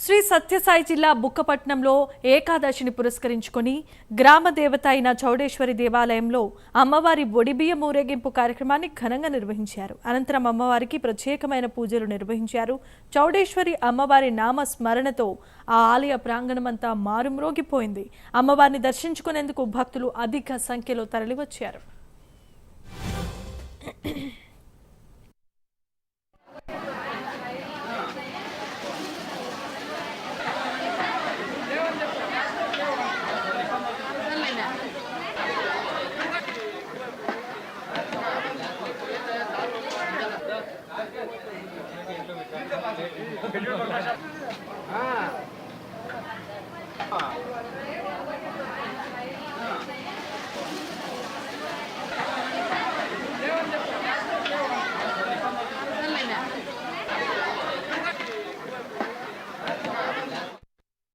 శ్రీ సత్యసాయి జిల్లా బుక్కపట్నంలో ఏకాదశిని పురస్కరించుకొని గ్రామ దేవత అయిన చౌడేశ్వరి దేవాలయంలో అమ్మవారి ఒడిబియ్యం ఊరేగింపు కార్యక్రమాన్ని ఘనంగా నిర్వహించారు. అనంతరం అమ్మవారికి ప్రత్యేకమైన పూజలు నిర్వహించారు. చౌడేశ్వరి అమ్మవారి నామ స్మరణతో ఆ ఆలయ ప్రాంగణమంతా మారుమ్రోగిపోయింది. అమ్మవారిని దర్శించుకునేందుకు భక్తులు అధిక సంఖ్యలో తరలివచ్చారు.